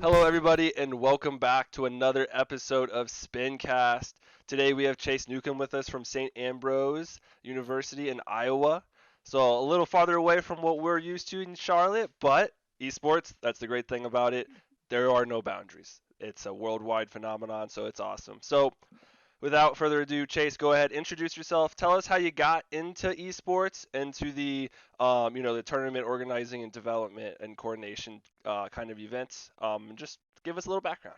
Hello, everybody, and welcome back to another episode of Spincast. Today we have Chase NEUKAM with us from St. Ambrose University in Iowa. So a little farther away from what we're used to in Charlotte, but esports, that's the great thing about it. There are no boundaries. It's a worldwide phenomenon, so it's awesome. So without further ado, Chase, go ahead, introduce yourself. Tell us how you got into esports and to the tournament organizing and development and coordination kind of events. Just give us a little background.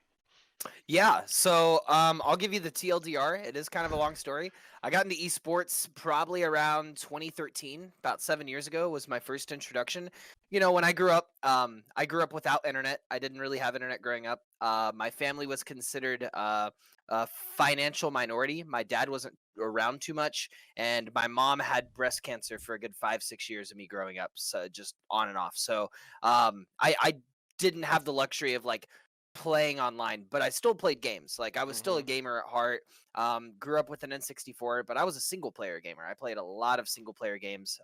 I'll give you the TLDR. It is kind of a long story. I got into esports probably around 2013, about 7 years ago was my first introduction. When I grew up without internet. I didn't really have internet growing up. My family was considered a financial minority. My dad wasn't around too much, and my mom had breast cancer for a good 5-6 years of me growing up, so just on and off. I didn't have the luxury of playing online, but I still played games. Like I was still a gamer at heart. Grew up with an N64, but I was a single player gamer. I played a lot of single player games.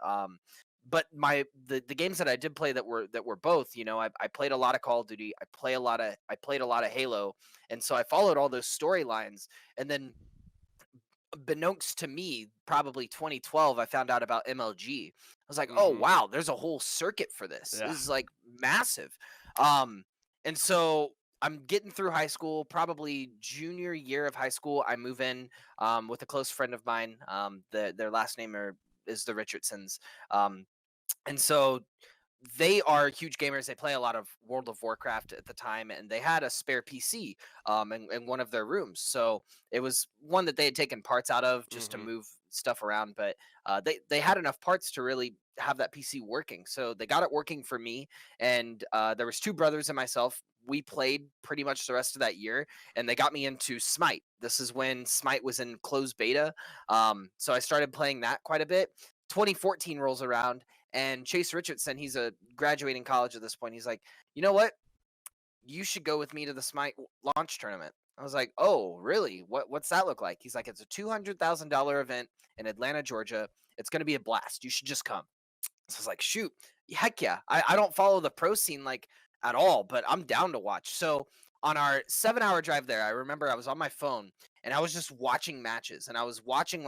But the games that I did play that were both, I played a lot of Call of Duty. I played a lot of Halo, and so I followed all those storylines. And then, beknownst to me, probably 2012, I found out about MLG. I was like, oh wow, there's a whole circuit for this. Yeah. This is like massive. And so I'm getting through high school, probably junior year of high school. I move in with a close friend of mine. Their last name is the Richardsons. And so they are huge gamers. They play a lot of World of Warcraft at the time, and they had a spare PC in one of their rooms. So it was one that they had taken parts out of just to move stuff around, but they had enough parts to really have that PC working. So they got it working for me, and there was two brothers and myself. We played pretty much the rest of that year, and they got me into Smite. This is when Smite was in closed beta. So I started playing that quite a bit. 2014 rolls around, and Chase Richardson, he's a graduating college at this point. He's like, you know what? You should go with me to the Smite launch tournament. I was like, oh, really? What's that look like? He's like, it's a $200,000 event in Atlanta, Georgia. It's going to be a blast. You should just come. So I was like, shoot, heck yeah. I don't follow the pro scene at all, but I'm down to watch. So on our 7-hour drive there, I remember I was on my phone and I was just watching matches, and I was watching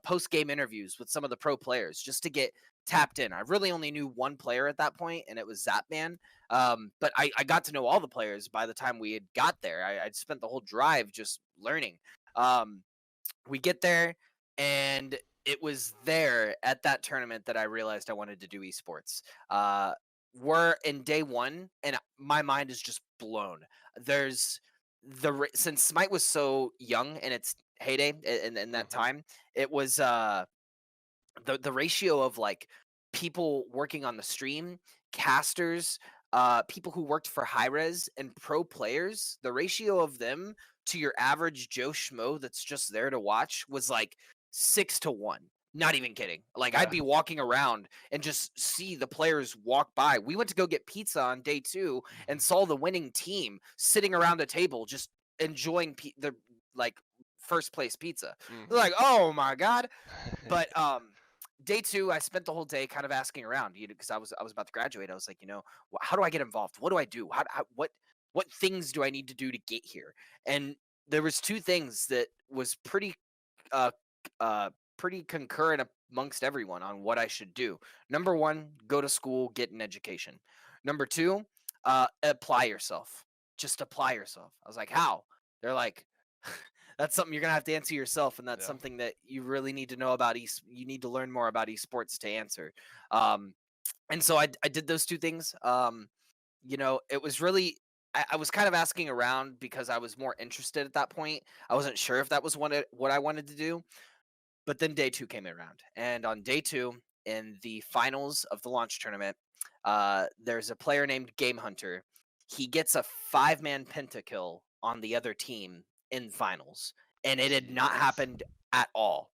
post-game interviews with some of the pro players just to get tapped in. I really only knew one player at that point, and it was Zapman. But I got to know all the players by the time we had got there. I'd spent the whole drive just learning. We get there, and it was there at that tournament that I realized I wanted to do esports. We're in day one, and my mind is just blown. Since Smite was so young in its heyday in that time, it was the ratio of people working on the stream, casters, people who worked for high res, and pro players. The ratio of them to your average Joe Schmo that's just there to watch was like 6-1. Not even kidding. I'd be walking around and just see the players walk by. We went to go get pizza on day 2 and saw the winning team sitting around a table just enjoying the first place pizza. They're like, oh my god. But day 2, I spent the whole day kind of asking around, because I was about to graduate. I was like, how do I get involved? What do I do? What things do I need to do to get here? And there was 2 things that was pretty concurrent amongst everyone on what I should do. Number 1, go to school, get an education. Number 2, apply yourself. Just apply yourself. I was like, how? They're like, that's something you're gonna have to answer yourself, and that's something that you really need to know about. You need to learn more about esports to answer. And so I did those 2 things. It was really, I was kind of asking around because I was more interested at that point. I wasn't sure if that was what I wanted to do. But then day 2 came around, and on day 2, in the finals of the launch tournament, there's a player named Game Hunter. He gets a 5-man pentakill on the other team in finals, and it had not happened at all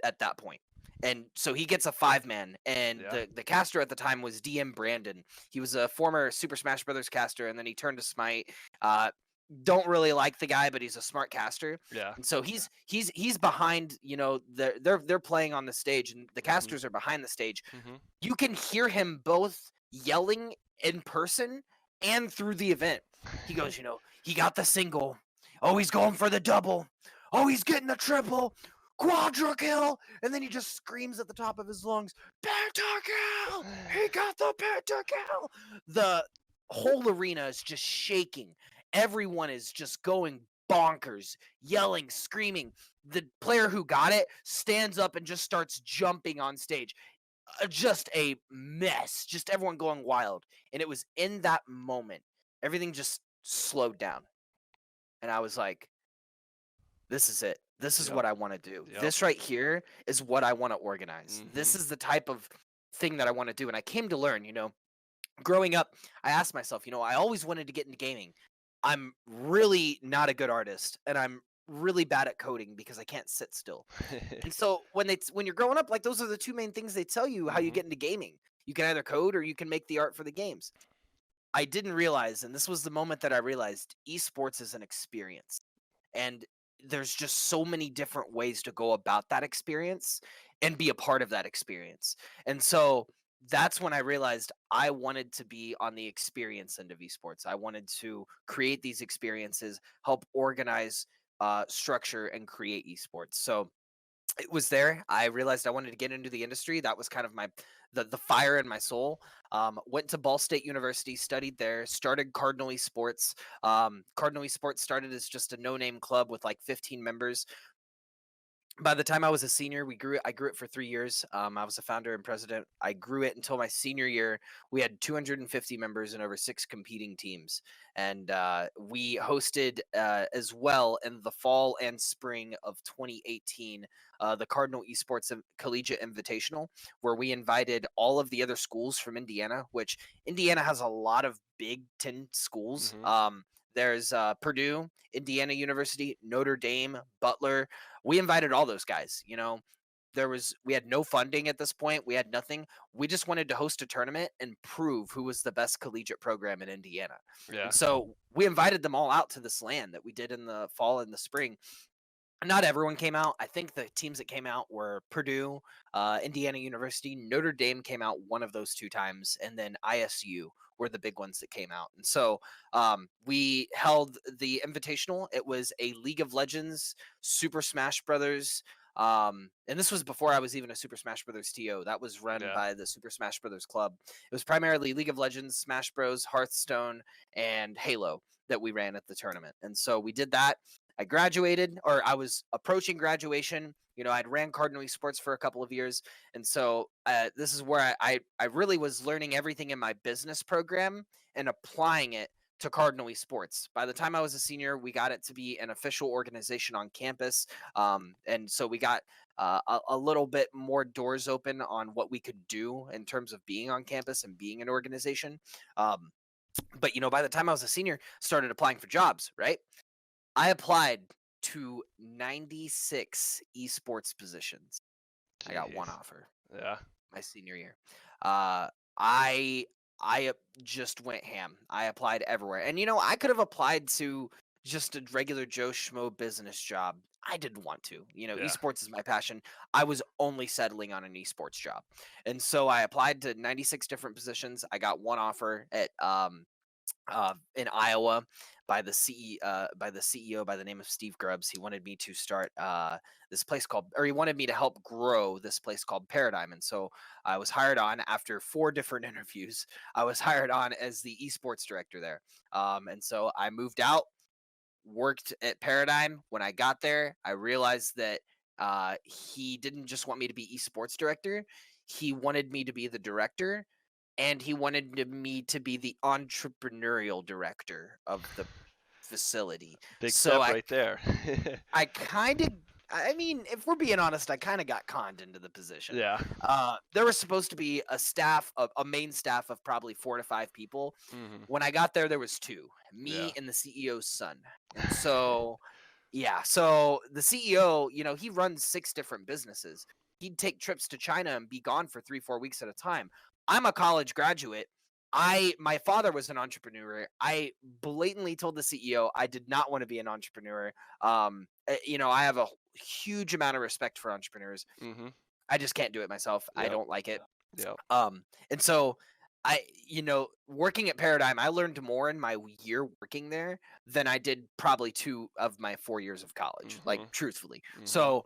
at that point. And so he gets a 5-man, and the caster at the time was DM Brandon. He was a former Super Smash Brothers caster, and then he turned to Smite. Don't really like the guy, but he's a smart caster. Yeah. And so he's behind, they're playing on the stage, and the casters are behind the stage. You can hear him both yelling in person and through the event. He goes, he got the single. Oh, he's going for the double. Oh, he's getting the triple. Quadra kill. And then he just screams at the top of his lungs, pentakill. He got the pentakill. The whole arena is just shaking. Everyone is just going bonkers, yelling, screaming. The player who got it stands up and just starts jumping on stage. Just a mess, just everyone going wild. And it was in that moment, everything just slowed down. And I was like, this is it. This is what I want to do. This right here is what I want to organize. This is the type of thing that I want to do. And I came to learn, growing up, I asked myself, I always wanted to get into gaming. I'm really not a good artist, and I'm really bad at coding because I can't sit still. And so when you're growing up, like, those are the two main things they tell you how you get into gaming. You can either code or you can make the art for the games. I didn't realize, and this was the moment that I realized, esports is an experience. And there's just so many different ways to go about that experience and be a part of that experience. And so that's when I realized I wanted to be on the experience end of esports. I wanted to create these experiences, help organize, structure, and create esports. So it was there. I realized I wanted to get into the industry. That was kind of the fire in my soul. Went to Ball State University, studied there, started Cardinal Esports. Cardinal Esports started as just a no-name club with like 15 members. By the time I was a senior, I grew it for 3 years. I was a founder and president. I grew it until my senior year. We had 250 members and over 6 competing teams. And we hosted as well in the fall and spring of 2018 the Cardinal Esports Collegiate Invitational, where we invited all of the other schools from Indiana, which Indiana has a lot of Big Ten schools. There's Purdue, Indiana University, Notre Dame, Butler. We invited all those guys. We had no funding at this point. We had nothing. We just wanted to host a tournament and prove who was the best collegiate program in Indiana. Yeah. And so we invited them all out to this land that we did in the fall and the spring. Not everyone came out. I think the teams that came out were Purdue, Indiana University, Notre Dame came out one of those 2 times, and then ISU were the big ones that came out. And so we held the Invitational. It was a League of Legends, Super Smash Brothers, and this was before I was even a Super Smash Brothers TO. That was run by the Super Smash Brothers Club. It was primarily League of Legends, Smash Bros, Hearthstone, and Halo that we ran at the tournament. And so we did that. I graduated, or I was approaching graduation. I'd ran Cardinal Esports for a couple of years. And so this is where I really was learning everything in my business program and applying it to Cardinal Esports. By the time I was a senior, we got it to be an official organization on campus. And so we got a little bit more doors open on what we could do in terms of being on campus and being an organization. But, by the time I was a senior, started applying for jobs, right? I applied to 96 esports positions. Jeez. I got one offer. Yeah. My senior year. I just went ham. I applied everywhere. And I could have applied to just a regular Joe Schmo business job. I didn't want to. Esports is my passion. I was only settling on an esports job. And so I applied to 96 different positions. I got one offer at in Iowa by the CEO by the name of Steve Grubbs. He wanted me to start this place he wanted me to help grow this place called Paradigm. And so I was hired on after 4 different interviews. I was hired on as the esports director there. And so I moved out, worked at Paradigm. When I got there, I realized that he didn't just want me to be esports director. He wanted me to be the director, and he wanted me to be the entrepreneurial director of the facility. Big step right there. If we're being honest, I kind of got conned into the position. Yeah. There was supposed to be a main staff of probably 4 to 5 people. When I got there was 2, me and the CEO's son. And so, so the CEO, he runs 6 different businesses. He'd take trips to China and be gone for 3-4 weeks at a time. I'm a college graduate. My father was an entrepreneur. I blatantly told the CEO I did not want to be an entrepreneur. I have a huge amount of respect for entrepreneurs. I just can't do it myself. I don't like it. Yeah. And so working at Paradigm, I learned more in my year working there than I did probably 2 of my 4 years of college, like, Mhm. truthfully. Mhm. So,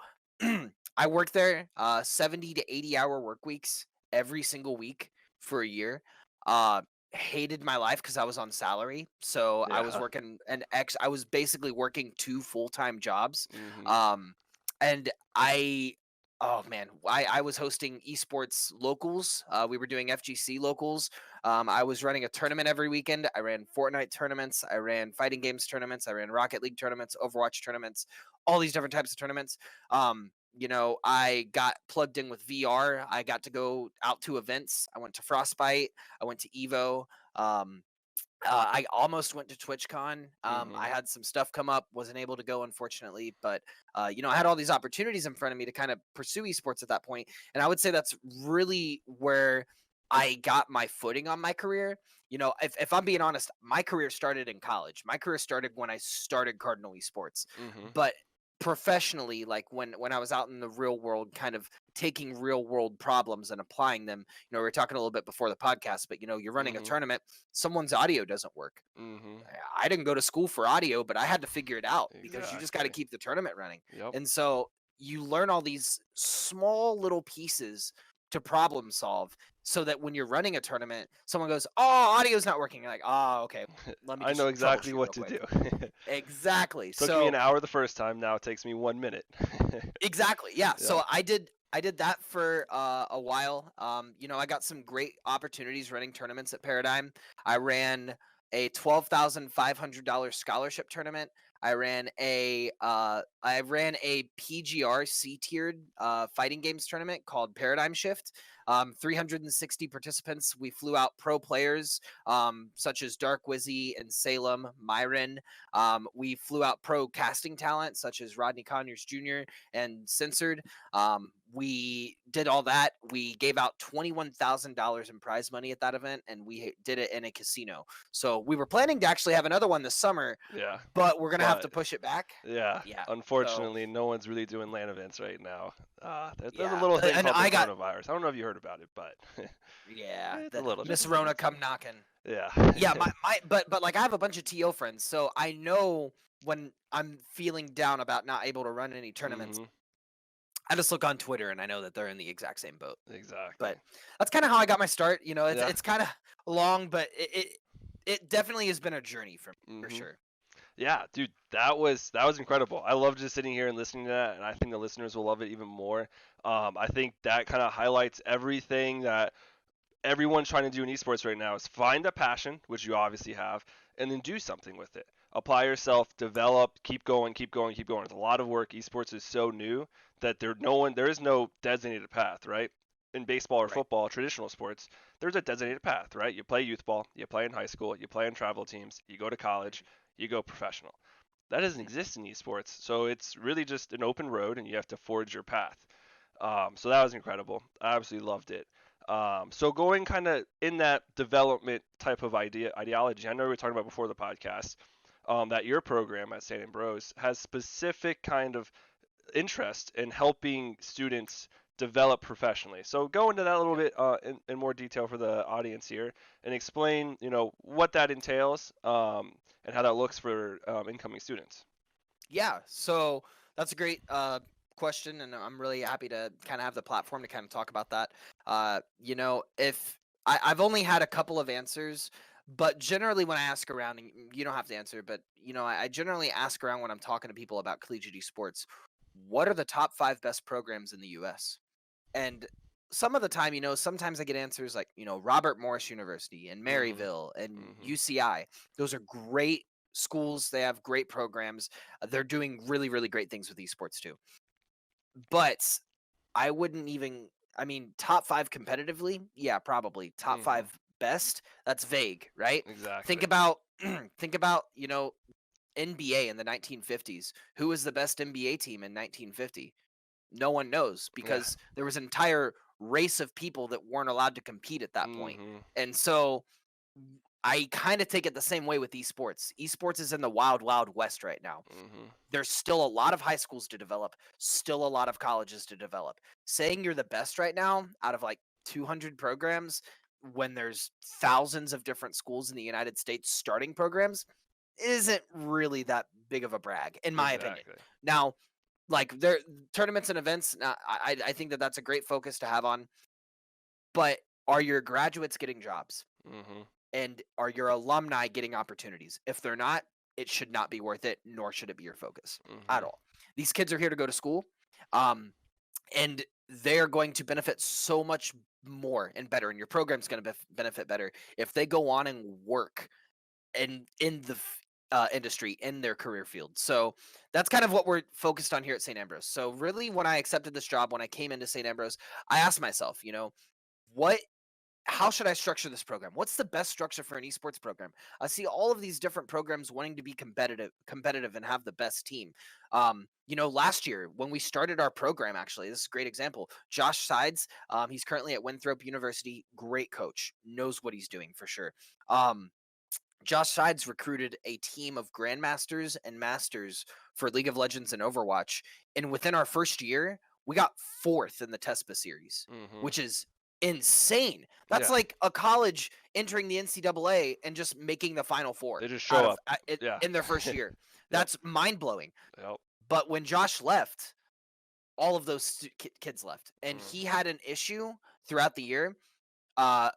I worked there, 70 to 80-hour work weeks every single week for a year. Uh, Hated my life because I was on salary, so Yeah. I was basically working 2 full-time jobs. Mhm. Um, and I Oh man, I was hosting esports locals. We were doing FGC locals. I was running a tournament every weekend. I ran Fortnite tournaments. I ran fighting games tournaments. I ran Rocket League tournaments, Overwatch tournaments, all these different types of tournaments. I got plugged in with VR. I got to go out to events. I went to Frostbite. I went to Evo. Um, I almost went to TwitchCon. I Mhm. had some stuff come up, wasn't able to go, unfortunately. But I had all these opportunities in front of me to kind of pursue esports at that point, and I would say that's really where I got my footing on my career. If I'm being honest, my career started in college. My career started when I started Cardinal Esports, Mhm. but professionally, like when I was out in the real world, kind of taking real world problems and applying them. We were talking a little bit before the podcast, but you're running a Mhm. tournament, someone's audio doesn't work. Mhm. I didn't go to school for audio, but I had to figure it out because you just got to Exactly. keep the tournament running. Yep. And so you learn all these small little pieces to problem solve so that when you're running a tournament, someone goes, "Oh, audio's not working." You're like, "Oh, okay. Let me I know just exactly troubleshoot what real to do. quick." Exactly. Took me So an hour the first time, now it takes me 1 minute. exactly. Yeah. Yep. So I did that for a while. I got some great opportunities running tournaments at Paradigm. I ran a $12,500 scholarship tournament. I ran a PGR C tiered fighting games tournament called Paradigm Shift. 360 participants. We flew out pro players such as Dark Wizzy and Salem, Myron. We flew out pro casting talent such as Rodney Conyers Jr. and Censored. We did all that. We gave out $21,000 in prize money at that event, and we did it in a casino. So we were planning to actually have another one this summer, Yeah. but we're gonna have But to push it back. yeah, Yeah. So unfortunately, no one's really doing LAN events right now. There's a yeah, little thing and called the I got coronavirus. I don't know if you heard about it, but yeah it's a the little, Miss just a Rona tiny. come knocking. Yeah. Yeah, but like I have a bunch of TO friends, so I know when I'm feeling down about not able to run any tournaments, Mhm. I just look on Twitter and I know that they're in the exact same boat. Exactly. But that's kind of how I got my start. It's Yeah. it's kind of long, but it definitely has been a journey for Mhm. sure. Yeah, dude, that was incredible. I love just sitting here and listening to that, and I think the listeners will love it even more. I think that kind of highlights everything that everyone's trying to do in esports right now is find a passion, which you obviously have, and then do something with it. Apply yourself, develop, keep going, keep going, keep going. It's a lot of work. Esports is so new that there is no designated path, right? In baseball or Right. football, traditional sports, there's a designated path, right? You play youth ball, you play in high school, you play in travel teams, you go to college, you go professional. That doesn't Mhm. exist in esports, so it's really just an open road, and you have to forge your path. So that was incredible. I absolutely loved it. So going kind of in that development type of ideology, I know we were talking about before the podcast that your program at St. Ambrose has specific kind of interest in helping students develop professionally. So go into that a little Yep. bit in more detail for the audience here and explain, what that entails and how that looks for incoming students. Yeah. So that's a great question, and I'm really happy to kind of have the platform to kind of talk about that. If I've only had a couple of answers, but generally when I ask around, and you don't have to answer, but I generally ask around when I'm talking to people about collegiate esports, what are the top 5 best programs in the U.S.? And some of the time, sometimes I get answers like, Robert Morris University and Mhm. Maryville and Mhm. UCI. Those are great schools. They have great programs. They're doing really, really great things with esports too. But I wouldn't even, I mean, top 5 competitively? Yeah, probably. Top Mhm. 5 best? That's vague, right? Think Exactly. about, think about, NBA in the 1950s. Who was the best NBA team in 1950? No one knows Yeah. because there was an entire race of people that weren't allowed to compete at that point. Mhm. And so I kind of take it the same way with esports. Esports is in the wild, wild west right now. Mhm. There's still a lot of high schools to develop, still a lot of colleges to develop. Saying you're the best right now out of like 200 programs, when there's thousands of different schools in the United States starting programs isn't really that big of a brag, in my opinion. Exactly. Now, like their tournaments and events, I think that that's a great focus to have on. But are your graduates getting jobs? Mm-hmm. And are your alumni getting opportunities? If they're not, it should not be worth it, nor should it be your focus at Mm-hmm. all. These kids are here to go to school, um, and they are going to benefit so much more and better, and your program's going to benefit better if they go on and work in the industry in their career field. So that's kind of what we're focused on here at St. Ambrose. So really, when I accepted this job, when I came into St. Ambrose, I asked myself, what how should I structure this program? What's the best structure for an esports program? I see all of these different programs wanting to be competitive and have the best team. Last year when we started our program, actually, this is a great example. Josh Sides, he's currently at Winthrop University, great coach, knows what he's doing for sure. Josh Sides recruited a team of grandmasters and masters for League of Legends and Overwatch, and within our first year, we got fourth in the TESPA series, Mm-hmm. which is insane. That's Yeah. like a college entering the NCAA and just making the Final Four They just out show of up. Yeah. in their first year. Yep. That's mind blowing. Yep. But when Josh left, all of those kids left, and he Mm-hmm. had an issue throughout the year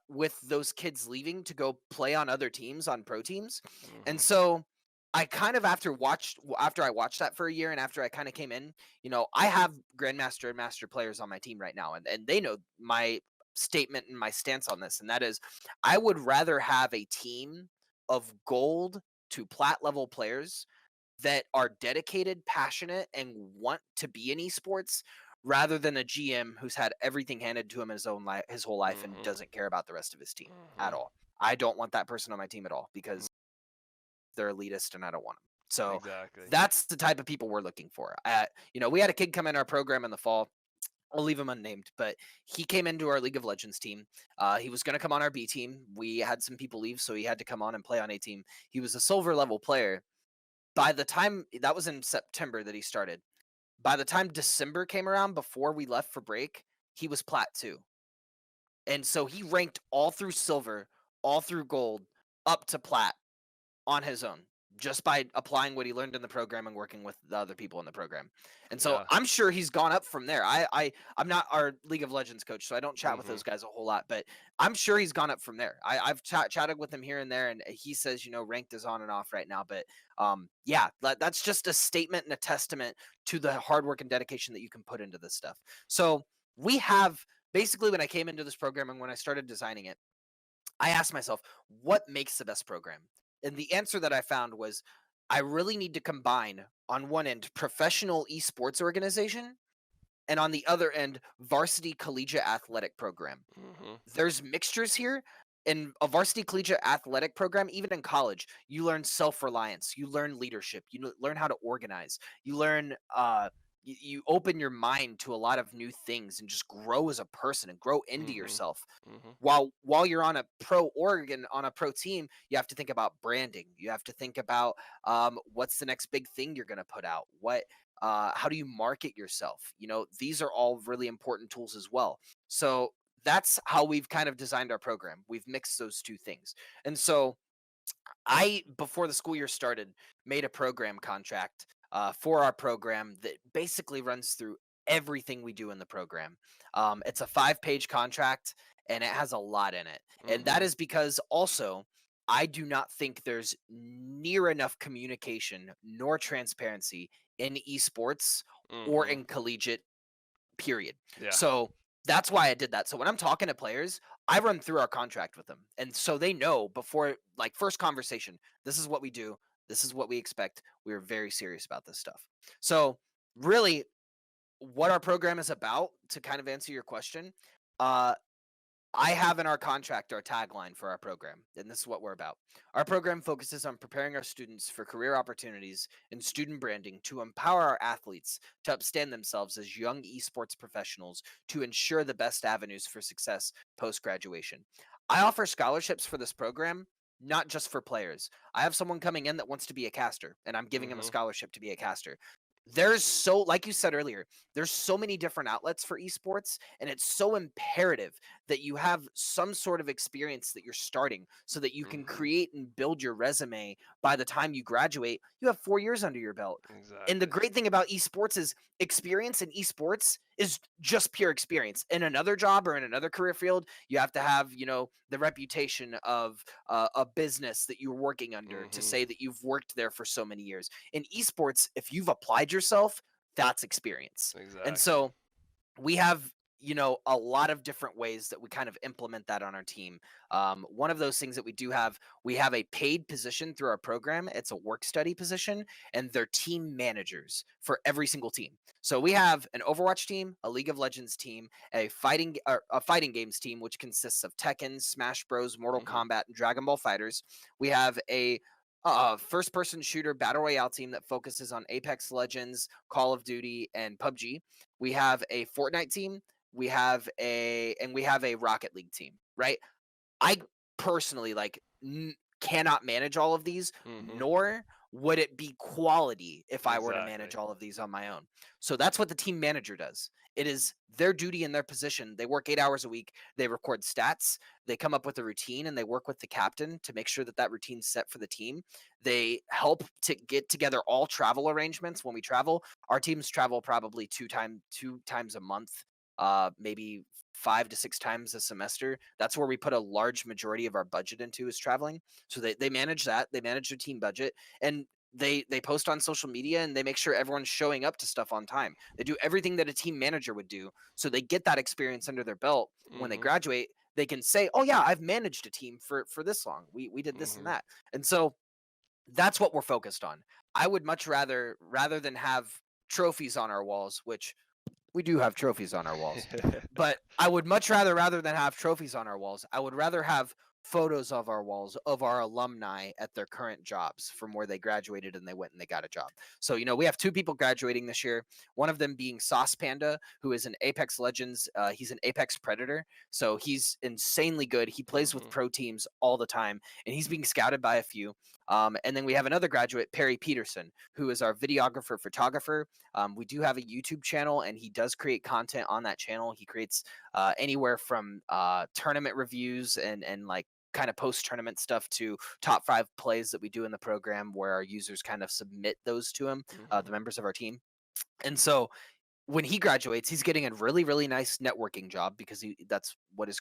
with those kids leaving to go play on other teams, on pro teams. And Mm-hmm. so I kind of after I watched that for a year, and after I kind of came in, I have grandmaster and master players on my team right now, and they know my statement and my stance on this, and that is I would rather have a team of gold to plat level players that are dedicated, passionate, and want to be in esports rather than a GM who's had everything handed to him his whole life and Mm-hmm. doesn't care about the rest of his team at Mm-hmm. all. I don't want that person on my team at all because they're elitist and I don't want them. So Exactly. that's the type of people we're looking for. We had a kid come in our program in the fall. I'll leave him unnamed, but he came into our League of Legends team. He was going to come on our B team. We had some people leave, so he had to come on and play on A team. He was a silver level player. By the time that was in September that he started, by the time December came around before we left for break, he was plat 2. And so he ranked all through silver, all through gold, up to plat on his own, just by applying what he learned in the program and working with the other people in the program. And so Yeah. I'm sure he's gone up from there. I'm not our League of Legends coach, so I don't chat with Mm-hmm. those guys a whole lot, but I'm sure he's gone up from there. I've chatted with him here and there, and he says, ranked is on and off right now. But yeah, that's just a statement and a testament to the hard work and dedication that you can put into this stuff. So we have basically, when I came into this program and when I started designing it, I asked myself, what makes the best program? And the answer that I found was I really need to combine, on one end, professional esports organization, and on the other end, varsity collegiate athletic program. Mm-hmm. There's mixtures here. In a varsity collegiate athletic program, even in college, you learn self-reliance, you learn leadership, you learn how to organize, you learn you open your mind to a lot of new things and just grow as a person and grow into Mm-hmm. yourself. Mm-hmm. While you're on a pro team, you have to think about branding. You have to think about what's the next big thing you're going to put out. How do you market yourself? These are all really important tools as well. So that's how we've kind of designed our program. We've mixed those two things. And so before the school year started, made a program contract for our program that basically runs through everything we do in the program. It's a 5-page contract and it has a lot in it. And that Mm-hmm. is because also, I do not think there's near enough communication nor transparency in esports or Mm-hmm. in collegiate, period. Yeah. So that's why I did that. So when I'm talking to players, I run through our contract with them. And so they know before, like, first conversation, this is what we do. This is what we expect. We are very serious about this stuff. So really, what our program is about, to kind of answer your question, uh, I have in our contract our tagline for our program, and this is what we're about. Our program focuses on preparing our students for career opportunities and student branding to empower our athletes to upstand themselves as young esports professionals to ensure the best avenues for success post graduation. I offer scholarships for this program, not just for players. I have someone coming in that wants to be a caster, and I'm giving him a Mm-hmm. scholarship to be a caster. there's so, like you said earlier, there's so many different outlets for esports, and it's so imperative that you have some sort of experience that you're starting so that you can Mhm. create and build your resume. By the time you graduate, you have 4 years under your belt. And the Exactly. great thing about esports is experience in esports is just pure experience. In another job or in another career field, you have to have, the reputation of a business that you're working under to Mhm. say that you've worked there for so many years. In esports, if you've applied yourself, that's experience. And Exactly. so we have, a lot of different ways that we kind of implement that on our team. One of those things that we have a paid position through our program. It's a work study position, and they're team managers for every single team. So we have an Overwatch team, a League of Legends team, a fighting games team, which consists of Tekken, Smash Bros, Mortal Mhm. Kombat, and Dragon Ball Fighters. We have a first person shooter battle royale team that focuses on Apex Legends, Call of Duty, and PUBG. We have a Fortnite team. We have a Rocket League team, right? I personally cannot manage all of these, Mhm. nor would it be quality if I were to manage Exactly. all of these on my own. So that's what the team manager does. It is their duty and their position. They work 8 hours a week. They record stats. They come up with a routine, and they work with the captain to make sure that that routine's set for the team. They help to get together all travel arrangements when we travel. Our teams travel probably two times a month, maybe 5 to 6 times a semester. That's where we put a large majority of our budget into, is traveling. So they manage that. They manage their team budget, and they post on social media, and they make sure everyone's showing up to stuff on time. They do everything that a team manager would do, so they get that experience under their belt. When they Mhm. graduate, they can say, "Oh yeah, I've managed a team for this long. We did this and Mhm. that." And so that's what we're focused on. I would much rather than have trophies on our walls, which we do have trophies on our walls. But I would much rather than have trophies on our walls, I would rather have photos of our walls of our alumni at their current jobs from where they graduated and they went and they got a job. So, we have two people graduating this year. One of them being Sauce Panda, who is an Apex Legends. He's an Apex Predator. So he's insanely good. He plays with Mhm. pro teams all the time, and he's being scouted by a few. And then we have another graduate, Perry Peterson, who is our videographer, photographer. We do have a YouTube channel, and he does create content on that channel. He creates anywhere from tournament reviews and like kind of post tournament stuff to top 5 plays that we do in the program, where our users kind of submit those to him, Mhm. the members of our team. And so when he graduates, he's getting a really, really nice networking job, because that's what his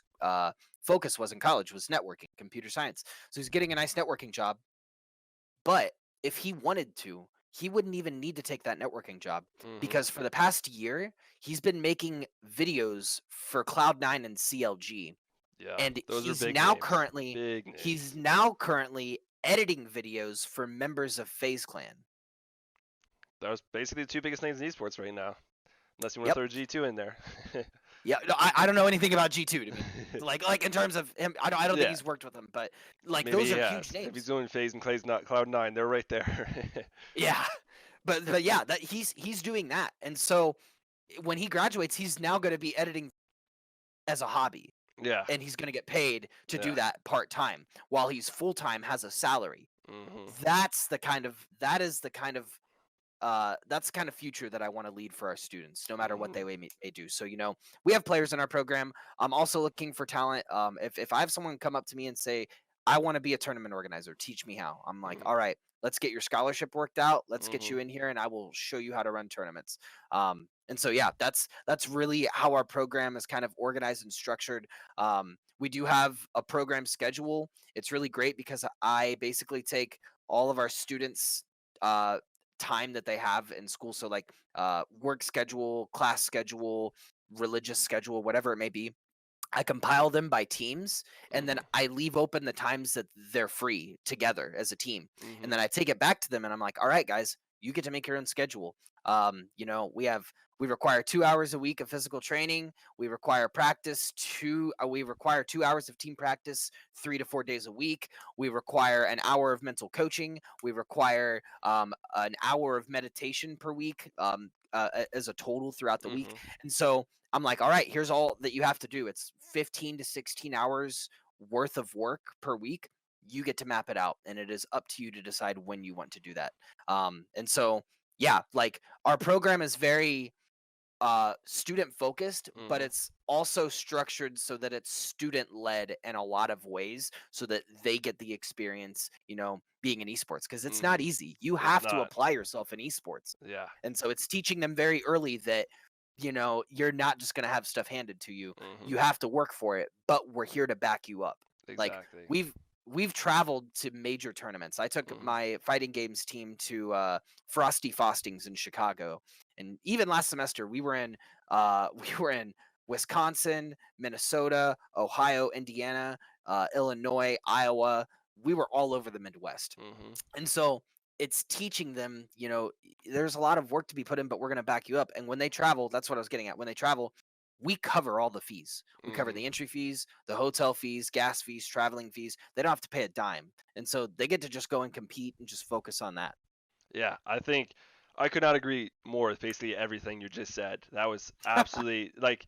focus was in college, was networking, computer science. So he's getting a nice networking job. But if he wanted to, he wouldn't even need to take that networking job, Mhm. because for the past year, he's been making videos for Cloud9 and CLG. Yeah. And Those are big names. Big he's names. now currently editing videos for members of FaZe Clan. Those basically the two biggest names in esports right now. Unless you want to Yep. throw G2 in there. Yeah, no, I don't know anything about G2 to be like in terms of him. I don't think Yeah. he's worked with him, but like Maybe those he are huge has. If he's names. doing phase and Clay's not Cloud9, they're right there. Yeah. But yeah, that he's doing that. And so when he graduates, he's now going to be editing as a hobby, Yeah. and he's going to get paid to do Yeah. that part-time, while he's full-time has a salary. Mhm. That's the kind of future that I want to lead for our students, no matter what Mhm. they may do. So, we have players in our program. I'm also looking for talent. If I have someone come up to me and say, "I want to be a tournament organizer, teach me how," I'm like, Mhm. "All right, let's get your scholarship worked out. Let's get you Mhm. in here, and I will show you how to run tournaments." And so, yeah, that's really how our program is kind of organized and structured. We do have a program schedule. It's really great, because I basically take all of our students' uh, time that they have in school. So like work schedule, class schedule, religious schedule, whatever it may be. I compile them by teams, and then Mhm. I leave open the times that they're free together as a team. And Mhm. then I take it back to them, and I'm like, "All right, guys, you get to make your own schedule." We require 2 hours a week of physical training. We require 2 hours of team practice 3 to 4 days a week. We require an hour of mental coaching. We require an hour of meditation per week, as a total throughout the week. Mhm. And so I'm like, "All right, here's all that you have to do. It's 15 to 16 hours worth of work per week. You get to map it out, and it is up to you to decide when you want to do that." And so, yeah, like our program is very student focused, but Mhm. it's also structured so that it's student led in a lot of ways so that they get the experience, being in esports, because it's not Mhm. easy. You It's have to not. apply yourself in esports. Yeah. And so it's teaching them very early that, you're not just going to have stuff handed to you. Mhm. You have to work for it, but we're here to back you up. Like Exactly. we've traveled to major tournaments. I took Mhm. my fighting games team to Frosty Fostings in Chicago. And even last semester we were in Wisconsin, Minnesota, Ohio, Indiana, Illinois, Iowa. We were all over the Midwest. Mhm. And so it's teaching them, there's a lot of work to be put in, but we're going to back you up. And when they travel, that's what I was getting at. When they travel, we cover all the fees. We cover Mhm. the entry fees, the hotel fees, gas fees, traveling fees. They don't have to pay a dime. And so they get to just go and compete and just focus on that. Yeah, I think I could not agree more with basically everything you just said. That was absolutely like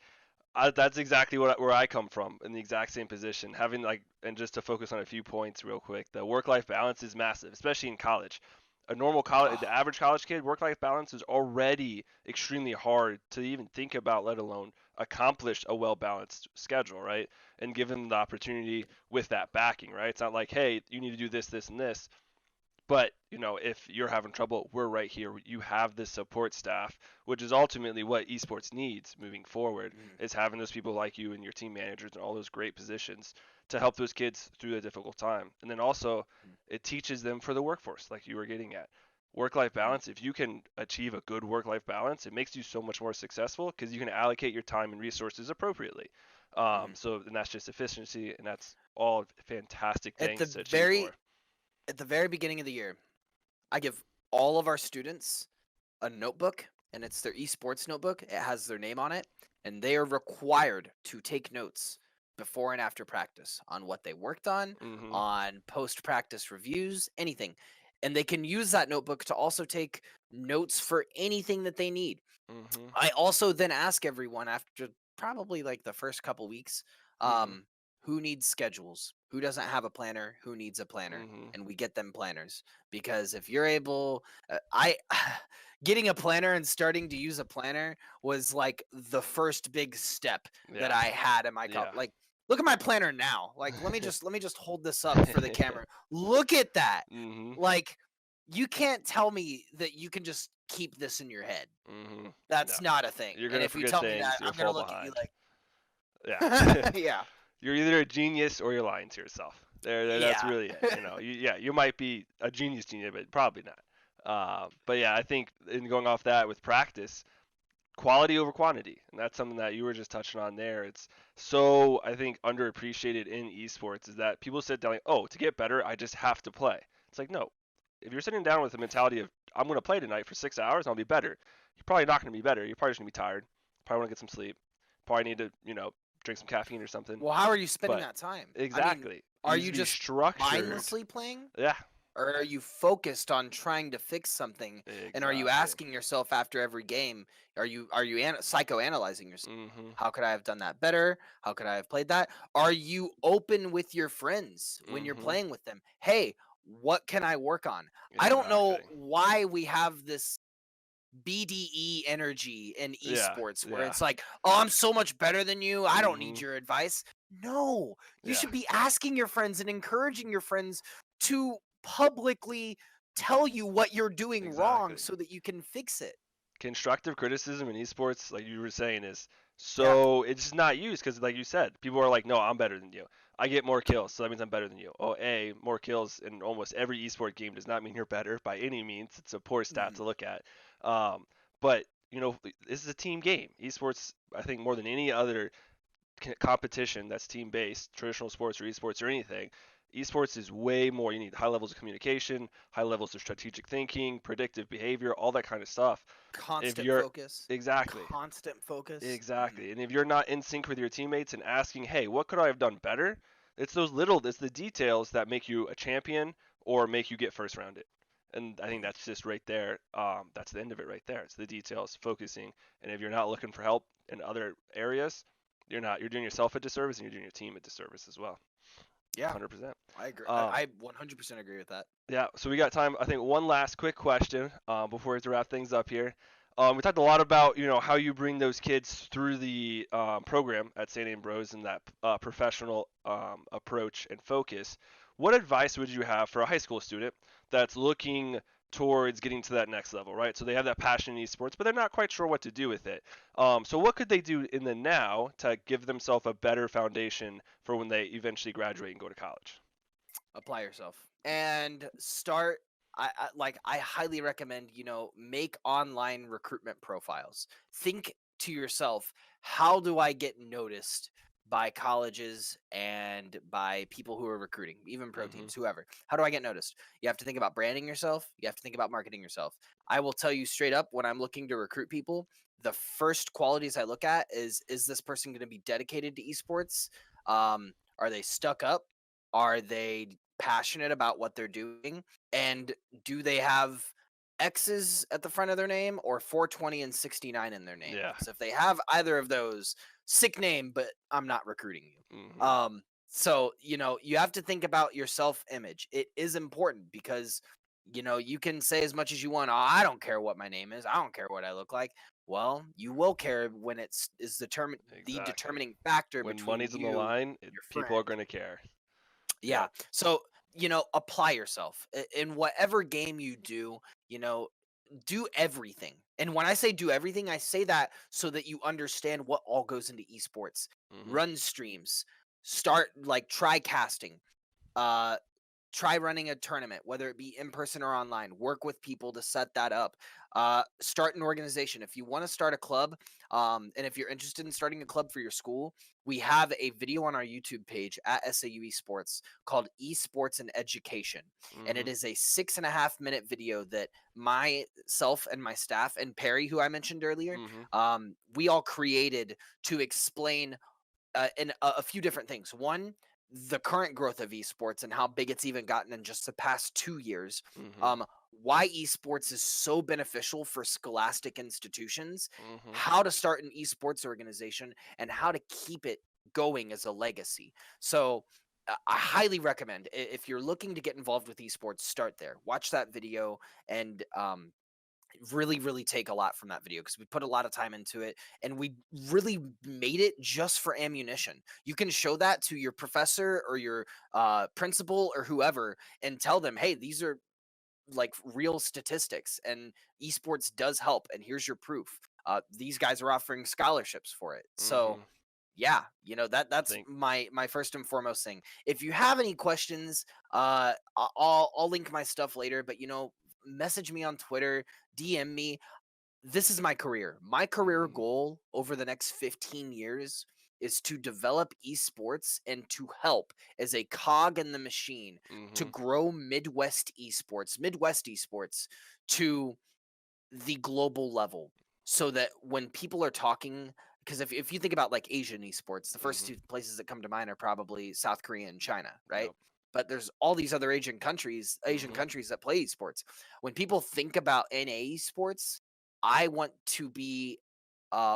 that's exactly where I come from in the exact same position. Having and just to focus on a few points real quick, the work-life balance is massive, especially in college. A normal college, Oh, the average college kid, work-life balance is already extremely hard to even think about, let alone accomplish a well-balanced schedule, right? And give them the opportunity with that backing, right? It's not like, hey, you need to do this, this, and this. But, if you're having trouble, we're right here. You have this support staff, which is ultimately what esports needs moving forward, mm, is having those people like you and your team managers and all those great positions to help those kids through a difficult time. And then also, mm, it teaches them for the workforce, like you were getting at. Work-life mm, balance, if you can achieve a good work-life balance, it makes you so much more successful because you can allocate your time and resources appropriately. mm. And that's just efficiency, and that's all fantastic At the things to achieve very for. at the very beginning of the year, I give all of our students a notebook, and it's their esports notebook. It has their name on it, and they are required to take notes before and after practice on what they worked Hmm. on post practice reviews, anything. And they can use that notebook to also take notes for anything that they need. Hmm. I also then ask everyone after probably like the first couple weeks, Hmm. um, who needs schedules? Who doesn't have a planner? Who needs a planner? Hmm. And we get them planners, because if you're able, I getting a planner and starting to use a planner was like the first big step that Yeah. I had in my Yeah. like. Look at my planner now. Like, let me just hold this up for the camera. Look at that. Hmm. Like, you can't tell me that you can just keep this in your head. Hmm. No. That's not a thing. You're And gonna if you forget tell me things. that, You'll I'm gonna fall look at you behind. like, Yeah. yeah, You're either a genius or you're lying to yourself. That's yeah. really it. You might be a genius, but probably not. But yeah, I think in going off that with practice, quality over quantity, and that's something that you were just touching on there. It's so I think underappreciated in esports is that people sit down like, oh, to get better, I just have to play. It's like no, if you're sitting down with the mentality of I'm going to play tonight for 6 hours and I'll be better, you're probably not going to be better. You're probably just going to be tired. Probably want to get some sleep. Probably need to drink some caffeine or something. Well, how are you spending But that time? I mean, exactly, it are needs you to be just structured. mindlessly playing? Yeah, Or are you focused on trying to fix something? And are you exactly. asking yourself after every game, are you psychoanalyzing yourself? Mhm. How could I have done that better? How could I have played that? Are you open with your friends when you're Mhm. playing with them? Hey, what can I work on? I don't know Exactly. why we have this BDE energy in Yeah. esports where Yeah. it's like, oh, I'm so much better than you. I don't need Mhm. your advice. No, you Yeah. should be asking your friends and encouraging your friends to publicly tell you what you're doing wrong Exactly. so that you can fix it. Constructive criticism in esports, like you were saying, is Yeah. so it's just not used because, like you said, people are like, "No, I'm better than you. I get more kills, so that means I'm better than you." Oh, more kills in almost every esport game does not mean you're better by any means. It's a poor stat Mhm. to look at. Um, but this is a team game. Esports, I think, more than any other competition that's team based, traditional sports or esports or anything, esports is way more. You need high levels of communication, high levels of strategic thinking, predictive behavior, all that kind of stuff. If Constant you're focus. exactly, Constant focus. exactly, and if you're not in sync with your teammates and asking, hey, what could I have done better? It's the details that make you a champion or make you get first rounded. And I think Mhm. that's just right there. That's the end of it right there. It's the details, focusing. And if you're not looking for help in other areas, you're not. You're doing yourself a disservice and you're doing your team a disservice as well. Yeah, 100%. I agree. Um, I 100% agree with that. yeah, so we got time. I think one last quick question before we have to wrap things up here. We talked a lot about how you bring those kids through the program at St. Ambrose and that professional approach and focus. What advice would you have for a high school student that's looking towards getting to that next level, right? So they have that passion in esports, but they're not quite sure what to do with it. So what could they do in the now to give themselves a better foundation for when they eventually graduate and go to college? Apply yourself and start. I highly recommend, make online recruitment profiles. Think to yourself, how do I get noticed by colleges and by people who are recruiting, even pro Hmm. teams, whoever? How do I get noticed? You have to think about branding yourself. You have to think about marketing yourself. I will tell you straight up, when I'm looking to recruit people, the first qualities I look at is this person going to be dedicated to esports? Are they stuck up? Are they passionate about what they're doing? And do they have X's at the front of their name or 420 and 69 in their name? Yeah. Because if they have either of those, sick name, but I'm not recruiting you. Hmm. So, you have to think about your self image. It is important because, you can say as much as you want, oh, I don't care what my name is. I don't care what I look like. Well, you will care when the Exactly. determining factor When between money's on the you line, and your people are friend. going to care. Yeah. Yep. So, apply yourself in whatever game you do, do everything. And when I say do everything, I say that so that you understand what all goes into esports. Hmm. Run streams, start like try casting, uh try running a tournament, whether it be in person or online. Work with people to set that up. Start an organization. If you want to start a club, and if you're interested in starting a club for your school, we have a video on our YouTube page at SAU Esports called Esports and Education. And Hmm. it is a 6.5 minute video that myself and my staff and Perry, who I mentioned earlier, Hmm. we all created to explain in a few different things. One, the current growth of esports and how big it's even gotten in just the past 2 years. Hmm. Um, why esports is so beneficial for scholastic institutions, Hmm. how to start an esports organization, and how to keep it going as a legacy. So, I highly recommend, if you're looking to get involved with esports, start there. Watch that video and really take a lot from that video because we put a lot of time into it and we really made it just for ammunition. You can show that to your professor or your principal or whoever and tell them, hey, these are like real statistics and esports does help and here's your proof. These guys are offering scholarships for it. So Hmm. yeah, that's Think. my first and foremost thing. If you have any questions, I'll link my stuff later, but message me on Twitter, DM me. This is my career. My career Hmm. goal over the next 15 years is to develop esports and to help as a cog in the machine to Hmm. grow Midwest esports to the global level so that when people are talking, because if you think about like Asian esports, the first Hmm. two places that come to mind are probably South Korea and China, right? Yep. But there's all these other Asian Hmm. countries that play esports. When people think about NA esports, I want to be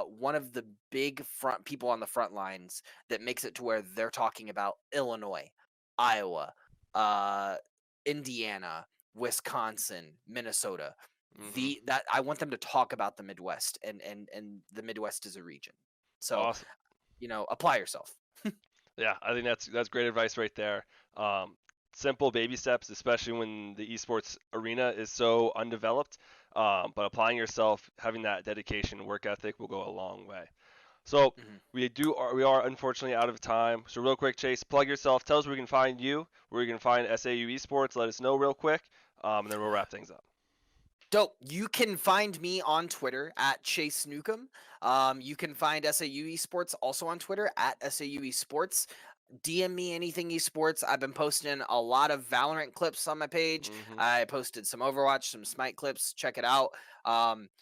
one of the big front people on the front lines that makes it to where they're talking about Illinois, Iowa, uh, Indiana, Wisconsin, Minnesota. Hmm. That I want them to talk about the Midwest and the Midwest as a region. So, Awesome. apply yourself. Yeah, I think that's great advice right there. Um, Simple baby steps, especially when the esports arena is so undeveloped. But applying yourself, having that dedication, work ethic will go a long way. So Mhm. we are unfortunately out of time. So real quick, Chase, plug yourself. Tell us where we can find you, where you can find SAU Esports. Let us know real quick, and then we'll wrap things up. Dope. You can find me on Twitter at Chase NEUKAM. You can find SAU Esports also on Twitter at SAU Esports. DM me anything esports. I've been posting a lot of Valorant clips on my page. Hmm. I posted some Overwatch, some Smite clips. Check it out.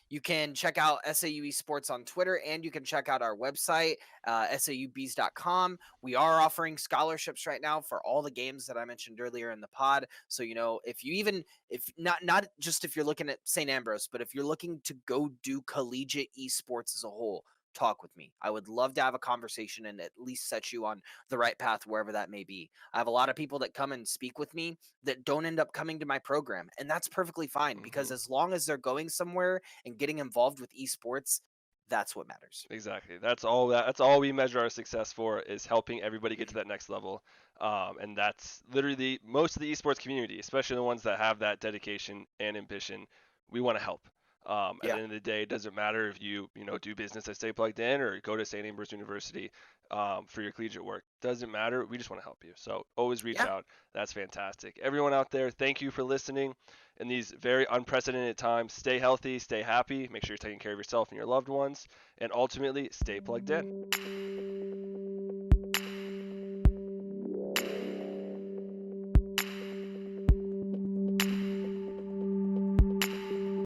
You can check out SAU Esports on Twitter and you can check out our website, saubs.com. We are offering scholarships right now for all the games that I mentioned earlier in the pod. So, if you even, if not just if you're looking at St. Ambrose, but if you're looking to go do collegiate esports as a whole, talk with me. I would love to have a conversation and at least set you on the right path, wherever that may be. I have a lot of people that come and speak with me that don't end up coming to my program. And that's perfectly fine, because Hmm. as long as they're going somewhere and getting involved with esports, that's what matters. Exactly. That's all we measure our success for, is helping everybody get to Mhm. that next level. And that's literally most of the esports community, especially the ones that have that dedication and ambition. We want to help. At the Yeah. end of the day, it doesn't matter if you do business at Stay Plugged In or go to St. Ambrose University for your collegiate work. Doesn't matter. We just want to help you. So always reach Yeah. out. That's fantastic. Everyone out there, thank you for listening in these very unprecedented times. Stay healthy, stay happy. Make sure you're taking care of yourself and your loved ones, and ultimately stay plugged in.